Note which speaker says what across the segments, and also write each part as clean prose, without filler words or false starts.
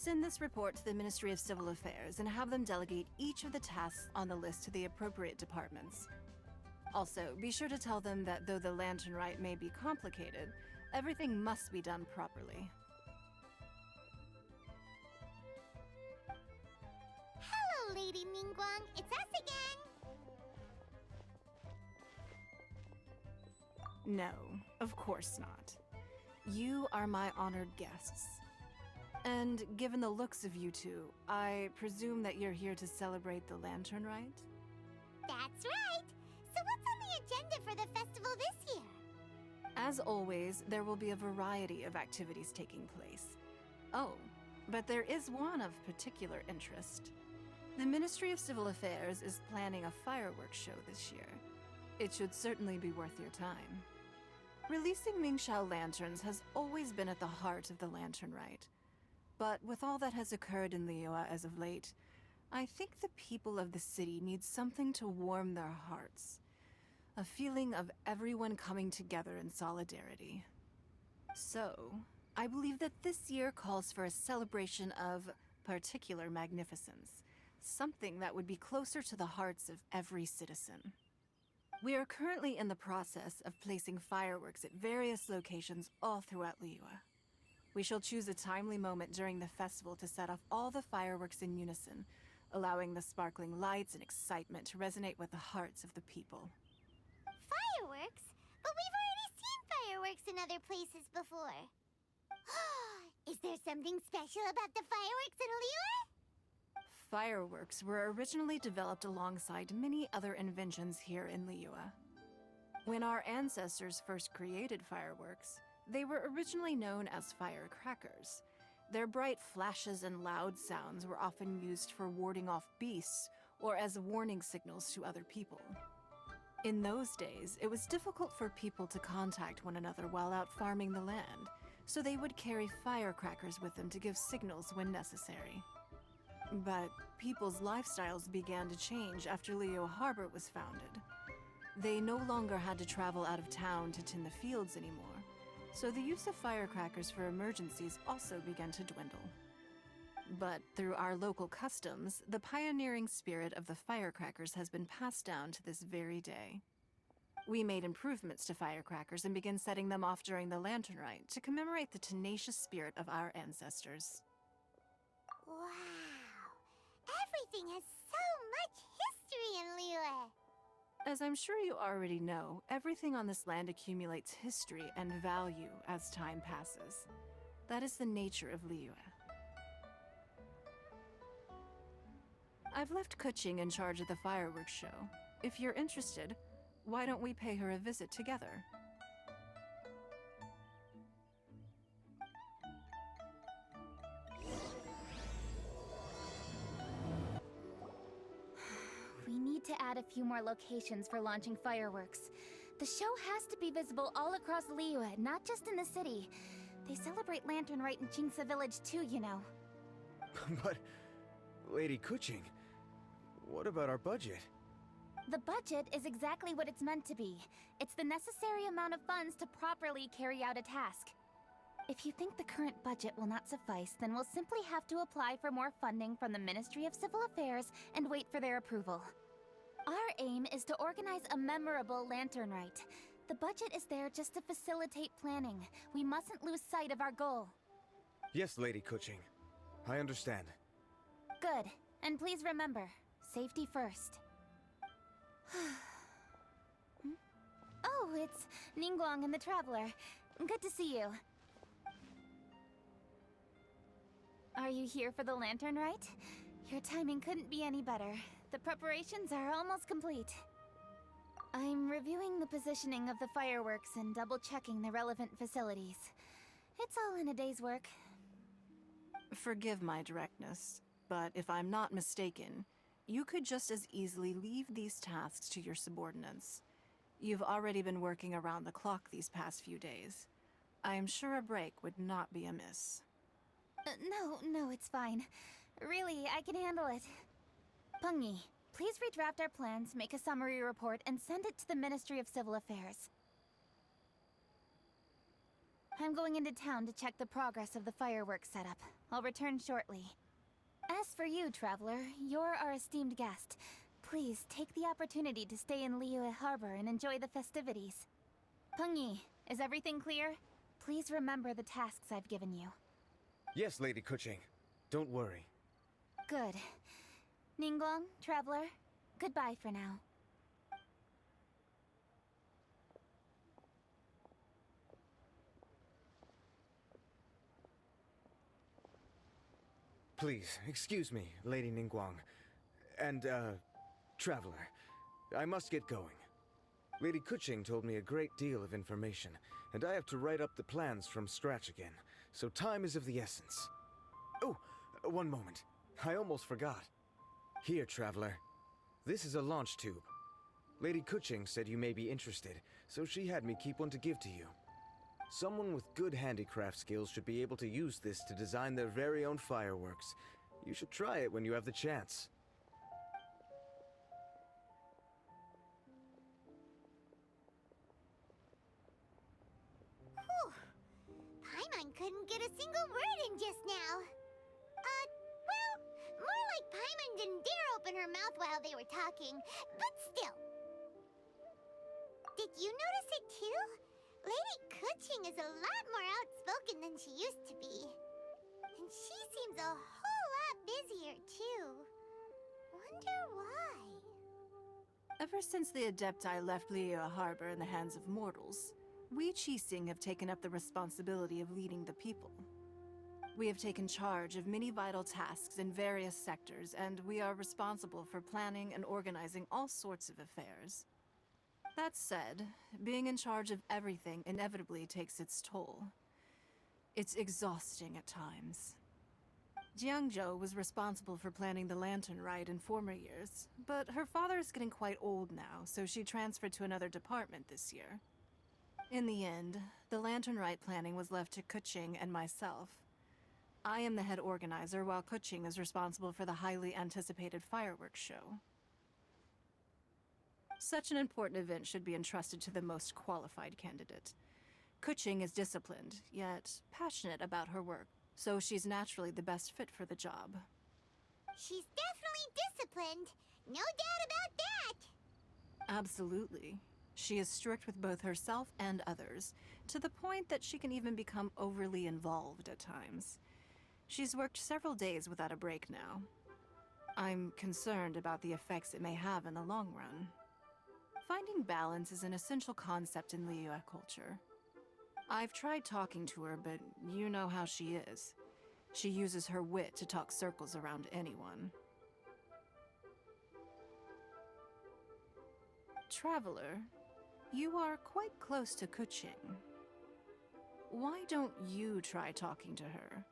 Speaker 1: Send this report to the Ministry of Civil Affairs and have them delegate each of the tasks on the list to the appropriate departments. Also, be sure to tell them that though the Lantern Rite may be complicated, everything must be done properly.
Speaker 2: Hello, Lady Ningguang. It's us again.
Speaker 1: No, of course not. You are my honored guests. And given the looks of you two, I presume that you're here to celebrate the Lantern Rite?
Speaker 2: That's right. So what's on the agenda for the festival this year?
Speaker 1: As always, there will be a variety of activities taking place. Oh, but there is one of particular interest. The Ministry of Civil Affairs is planning a fireworks show this year. It should certainly be worth your time. Releasing Mingxiao lanterns has always been at the heart of the Lantern Rite. But with all that has occurred in Liyue as of late, I think the people of the city need something to warm their hearts. A feeling of everyone coming together in solidarity. So, I believe that this year calls for a celebration of particular magnificence. Something that would be closer to the hearts of every citizen. We are currently in the process of placing fireworks at various locations all throughout Liyue. We shall choose a timely moment during the festival to set off all the fireworks in unison, allowing the sparkling lights and excitement to resonate with the hearts of the people.
Speaker 2: Fireworks? But we've already seen fireworks in other places before. Is there something special about the fireworks in Liyue?
Speaker 1: Fireworks were originally developed alongside many other inventions here in Liyue. When our ancestors first created fireworks, they were originally known as firecrackers. Their bright flashes and loud sounds were often used for warding off beasts or as warning signals to other people. In those days, it was difficult for people to contact one another while out farming the land, so they would carry firecrackers with them to give signals when necessary. But people's lifestyles began to change after Liyue Harbor was founded. They no longer had to travel out of town to tend the fields anymore, so the use of firecrackers for emergencies also began to dwindle. But through our local customs, the pioneering spirit of the firecrackers has been passed down to this very day. We made improvements to firecrackers and began setting them off during the Lantern Rite to commemorate the tenacious spirit of our ancestors.
Speaker 2: Wow. Everything has so much history in Liyue.
Speaker 1: As I'm sure you already know, everything on this land accumulates history and value as time passes. That is the nature of Liyue. I've left Keqing in charge of the fireworks show. If you're interested, why don't we pay her a visit together?
Speaker 3: We need to add a few more locations for launching fireworks. The show has to be visible all across Liyue, not just in the city. They celebrate Lantern Rite in Qingce Village too, you know.
Speaker 4: But, Lady Keqing, what about our budget?
Speaker 3: The budget is exactly what it's meant to be. It's the necessary amount of funds to properly carry out a task. If you think the current budget will not suffice, then we'll simply have to apply for more funding from the Ministry of Civil Affairs and wait for their approval. Our aim is to organize a memorable Lantern Rite. The budget is there just to facilitate planning. We mustn't lose sight of our goal.
Speaker 4: Yes, Lady Keqing. I understand.
Speaker 3: Good. And please remember, safety first. Oh, it's Ningguang and the Traveler. Good to see you. Are you here for the Lantern Rite? Your timing couldn't be any better. The preparations are almost complete. I'm reviewing the positioning of the fireworks and double-checking the relevant facilities. It's all in a day's work.
Speaker 1: Forgive my directness, but if I'm not mistaken, you could just as easily leave these tasks to your subordinates. You've already been working around the clock these past few days. I am sure a break would not be amiss.
Speaker 3: No, it's fine. Really, I can handle it. Pengyi, please redraft our plans, make a summary report, and send it to the Ministry of Civil Affairs. I'm going into town to check the progress of the fireworks setup. I'll return shortly. As for you, Traveler, you're our esteemed guest. Please take the opportunity to stay in Liyue Harbor and enjoy the festivities. Pengyi, is everything clear? Please remember the tasks I've given you.
Speaker 4: Yes, Lady Kuching. Don't worry.
Speaker 3: Good. Ningguang, Traveler, goodbye for now.
Speaker 4: Please, excuse me, Lady Ningguang. And, Traveler. I must get going. Lady Kuching told me a great deal of information, and I have to write up the plans from scratch again, so time is of the essence. Oh, one moment. I almost forgot. Here, Traveler. This is a launch tube. Lady Kuching said you may be interested, so she had me keep one to give to you. Someone with good handicraft skills should be able to use this to design their very own fireworks. You should try it when you have the chance.
Speaker 2: Whew. Paimon couldn't get a single word in just now. Well, more like Paimon didn't dare open her mouth while they were talking, but still. Did you notice it too? Lady Kuching is a lot more outspoken than she used to be. And she seems a whole lot busier too. Wonder why?
Speaker 1: Ever since the Adepti left Liyue Harbor in the hands of mortals, we Qixing have taken up the responsibility of leading the people. We have taken charge of many vital tasks in various sectors, and we are responsible for planning and organizing all sorts of affairs. That said, being in charge of everything inevitably takes its toll. It's exhausting at times. Jiangzhou was responsible for planning the Lantern Rite in former years, but her father is getting quite old now, so she transferred to another department this year. In the end, the Lantern Rite planning was left to Kuching and myself. I am the head organizer, while Kuching is responsible for the highly anticipated fireworks show. Such an important event should be entrusted to the most qualified candidate. Kuching is disciplined, yet passionate about her work, so she's naturally the best fit for the job.
Speaker 2: She's definitely disciplined. No doubt about that.
Speaker 1: Absolutely. She is strict with both herself and others, to the point that she can even become overly involved at times. She's worked several days without a break now. I'm concerned about the effects it may have in the long run. Finding balance is an essential concept in Liyue culture. I've tried talking to her, but you know how she is. She uses her wit to talk circles around anyone. Traveler, you are quite close to Kuching. Why don't you try talking to her?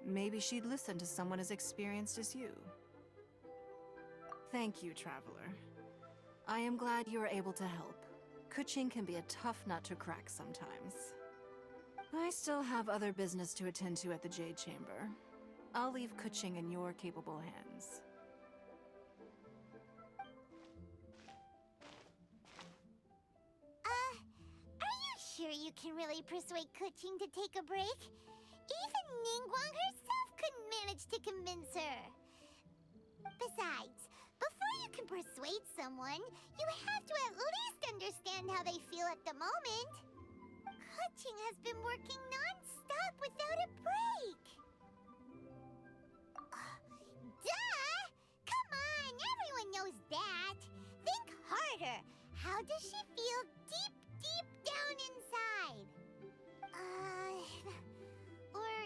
Speaker 1: Maybe she'd listen to someone as experienced as you. Thank you, Traveler. I am glad you are able to help. Kuching can be a tough nut to crack sometimes. I still have other business to attend to at the Jade Chamber. I'll leave Kuching in your capable hands.
Speaker 2: Are you sure you can really persuade Kuching to take a break? Even Ningguang herself couldn't manage to convince her. Besides, before you can persuade someone, you have to at least understand how they feel at the moment. Kuching has been working non-stop without a break. Duh! Come on, everyone knows that. Think harder. How does she feel deep, deep down inside? Or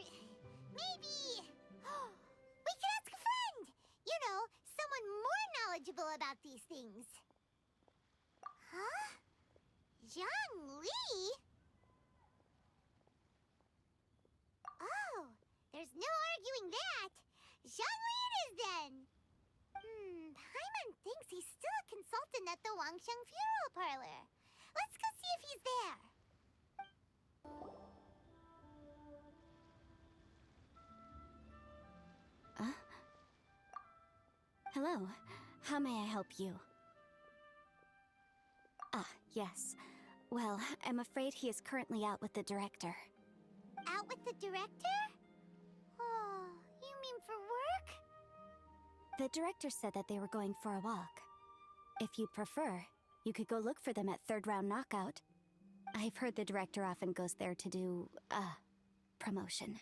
Speaker 2: maybe we could ask a friend. You know, someone more knowledgeable about these things. Huh? Zhongli? Oh, there's no arguing that. Zhongli it is then. Paimon thinks he's still a consultant at the Wangsheng Funeral Parlor. Let's go see if he's there.
Speaker 5: Hello. How may I help you? Ah, yes. Well, I'm afraid he is currently out with the director.
Speaker 2: Out with the director? Oh.
Speaker 5: The director said that they were going for a walk. If you'd prefer, you could go look for them at Third Round Knockout. I've heard the director often goes there to do, promotion.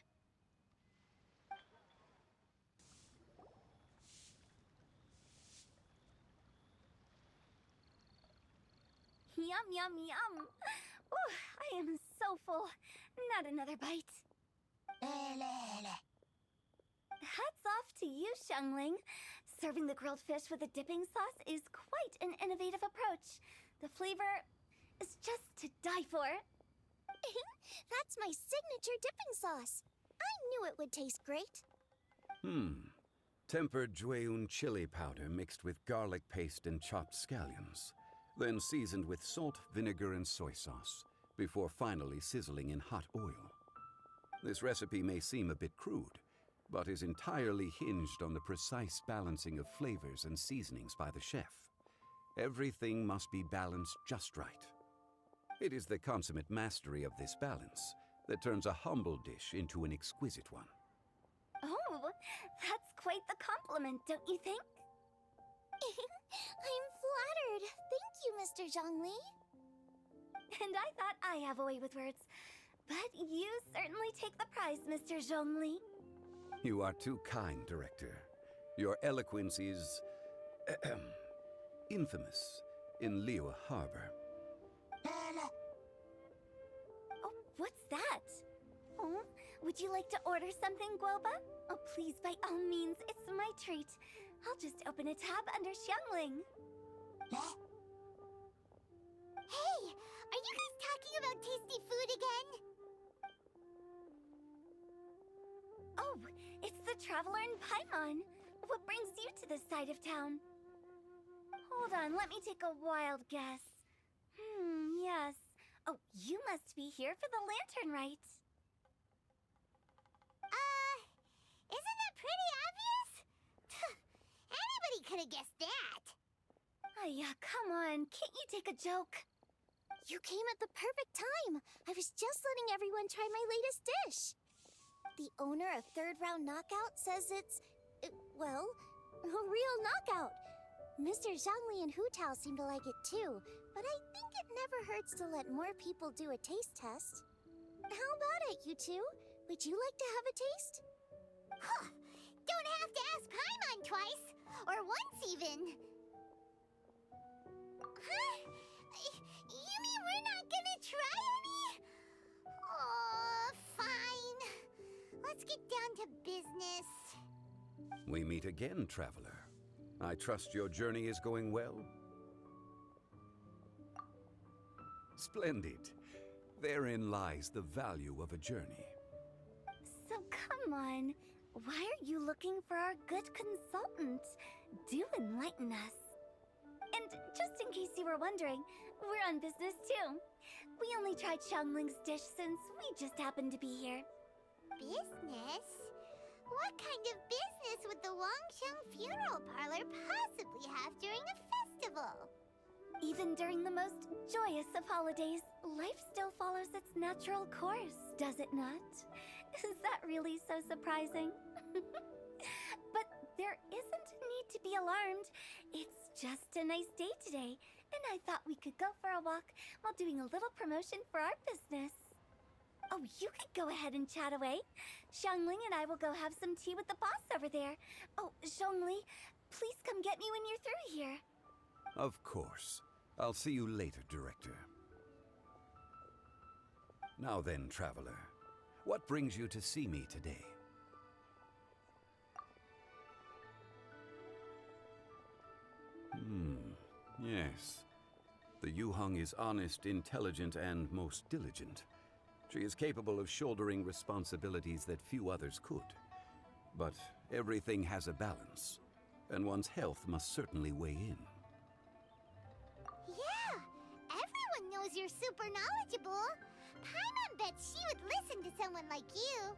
Speaker 3: Yum, yum, yum. Ooh, I am so full. Not another bite. Hats off to you, Xiangling. Serving the grilled fish with a dipping sauce is quite an innovative approach. The flavor is just to die for.
Speaker 2: That's my signature dipping sauce. I knew it would taste great.
Speaker 6: Tempered Jueyun chili powder mixed with garlic paste and chopped scallions, then seasoned with salt, vinegar, and soy sauce, before finally sizzling in hot oil. This recipe may seem a bit crude, but is entirely hinged on the precise balancing of flavors and seasonings by the chef. Everything must be balanced just right. It is the consummate mastery of this balance that turns a humble dish into an exquisite one.
Speaker 3: Oh, that's quite the compliment, don't you think?
Speaker 2: I'm flattered. Thank you, Mr. Zhongli.
Speaker 3: And I thought I have a way with words. But you certainly take the prize, Mr. Zhongli.
Speaker 6: You are too kind, Director. Your eloquence is infamous in Liyue Harbor.
Speaker 3: Oh, what's that? Oh, would you like to order something, Guoba? Oh, please, by all means, it's my treat. I'll just open a tab under Xiangling.
Speaker 2: Hey, are you guys talking about tasty food again?
Speaker 3: Oh, it's the Traveler in Paimon. What brings you to this side of town? Hold on, let me take a wild guess. Yes. Oh, you must be here for the lantern rite.
Speaker 2: Isn't that pretty obvious? Anybody could have guessed that.
Speaker 3: Yeah, come on, can't you take a joke?
Speaker 2: You came at the perfect time. I was just letting everyone try my latest dish. The owner of Third Round Knockout says it's, well, a real knockout. Mr. Zhongli and Hu Tao seem to like it too, but I think it never hurts to let more people do a taste test. How about it, you two? Would you like to have a taste? Huh. Don't have to ask Paimon twice, or once even. Huh? You mean we're not gonna try any? Oh, fine. Let's get down to business.
Speaker 6: We meet again, Traveler. I trust your journey is going well? Splendid. Therein lies the value of a journey.
Speaker 3: So come on, why are you looking for our good consultant? Do enlighten us. And just in case you were wondering, we're on business too. We only tried Xiangling's dish since we just happened to be here.
Speaker 2: Business? What kind of business would the Wangsheng Funeral Parlor possibly have during a festival?
Speaker 3: Even during the most joyous of holidays, life still follows its natural course, does it not? Is that really so surprising? But there isn't need to be alarmed. It's just a nice day today, and I thought we could go for a walk while doing a little promotion for our business. Oh, you could go ahead and chat away. Xiangling and I will go have some tea with the boss over there. Oh, Zhongli, please come get me when you're through here.
Speaker 6: Of course. I'll see you later, Director. Now then, Traveler, what brings you to see me today? Yes. The Yuheng is honest, intelligent, and most diligent. She is capable of shouldering responsibilities that few others could. But everything has a balance, and one's health must certainly weigh in.
Speaker 2: Yeah, everyone knows you're super knowledgeable. Paimon bets she would listen to someone like you.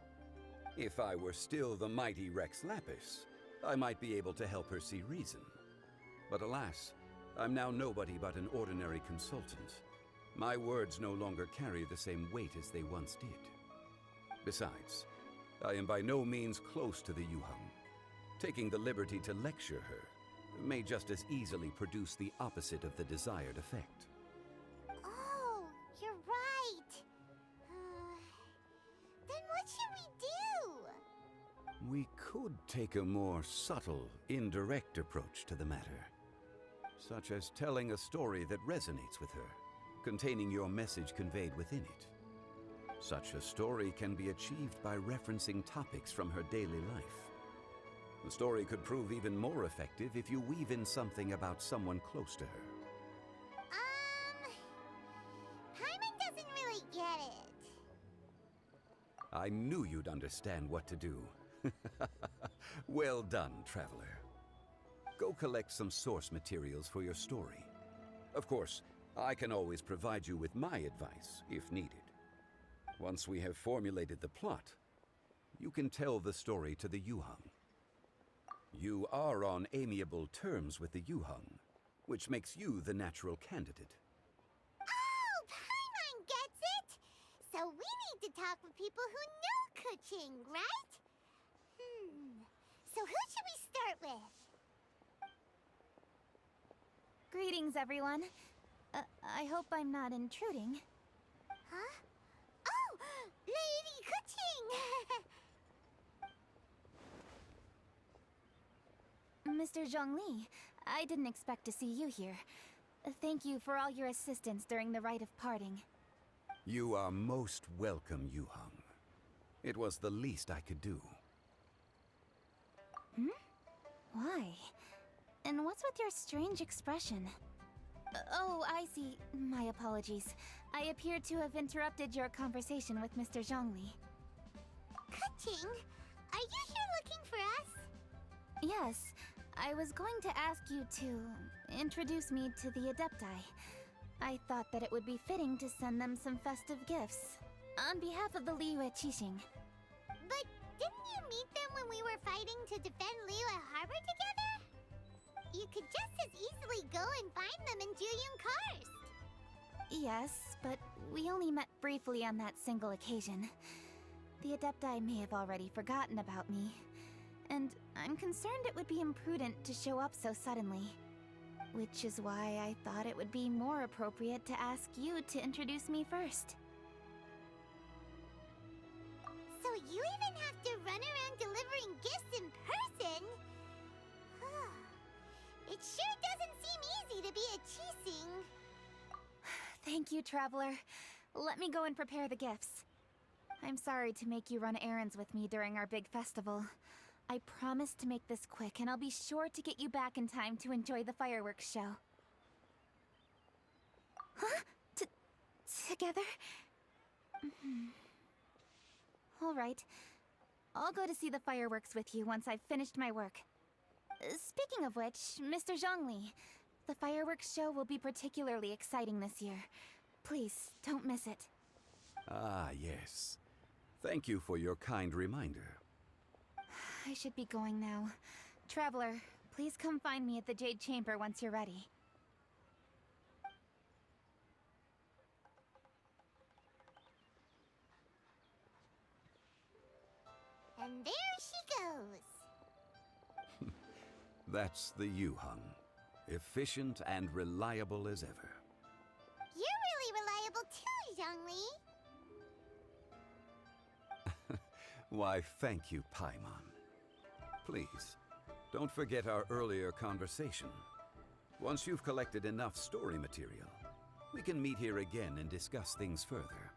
Speaker 6: If I were still the mighty Rex Lapis, I might be able to help her see reason. But alas, I'm now nobody but an ordinary consultant. My words no longer carry the same weight as they once did. Besides, I am by no means close to the Yuheng. Taking the liberty to lecture her may just as easily produce the opposite of the desired effect.
Speaker 2: Oh, you're right. Then what should we do?
Speaker 6: We could take a more subtle, indirect approach to the matter, such as telling a story that resonates with her, containing your message conveyed within it. Such a story can be achieved by referencing topics from her daily life. The story could prove even more effective if you weave in something about someone close to her.
Speaker 2: Paimon doesn't really get it.
Speaker 6: I knew you'd understand what to do. Well done, Traveler. Go collect some source materials for your story. Of course, I can always provide you with my advice, if needed. Once we have formulated the plot, you can tell the story to the Yuheng. You are on amiable terms with the Yuheng, which makes you the natural candidate.
Speaker 2: Oh, Paimon gets it! So we need to talk with people who know Keqing, right? So who should we start with?
Speaker 3: Greetings, everyone. I hope I'm not intruding.
Speaker 2: Huh? Oh, Lady Keqing!
Speaker 3: Mr. Zhongli, I didn't expect to see you here. Thank you for all your assistance during the rite of parting.
Speaker 6: You are most welcome, Yuheng. It was the least I could do.
Speaker 3: Why? And what's with your strange expression? Oh, I see. My apologies. I appear to have interrupted your conversation with Mr. Zhongli.
Speaker 2: Keqing, are you here looking for us?
Speaker 3: Yes, I was going to ask you to introduce me to the Adepti. I thought that it would be fitting to send them some festive gifts. On behalf of the Liyue Qixing.
Speaker 2: But didn't you meet them when we were fighting to defend Liyue Harbor together? You could just as easily go and find them in Juyun Karst.
Speaker 3: Yes, but we only met briefly on that single occasion. The Adepti may have already forgotten about me, and I'm concerned it would be imprudent to show up so suddenly. Which is why I thought it would be more appropriate to ask you to introduce me first.
Speaker 2: So you even have to run around delivering gifts in person? It sure doesn't seem easy to be a Qixing.
Speaker 3: Thank you, Traveler. Let me go and prepare the gifts. I'm sorry to make you run errands with me during our big festival. I promise to make this quick, and I'll be sure to get you back in time to enjoy the fireworks show. Huh? Together? All right. I'll go to see the fireworks with you once I've finished my work. Speaking of which, Mr. Zhongli, the fireworks show will be particularly exciting this year. Please, don't miss it.
Speaker 6: Ah, yes. Thank you for your kind reminder.
Speaker 3: I should be going now. Traveler, please come find me at the Jade Chamber once you're ready.
Speaker 2: And there she goes.
Speaker 6: That's the Yuheng. Efficient and reliable as ever.
Speaker 2: You're really reliable too, Zhongli.
Speaker 6: Why, thank you, Paimon. Please, don't forget our earlier conversation. Once you've collected enough story material, we can meet here again and discuss things further.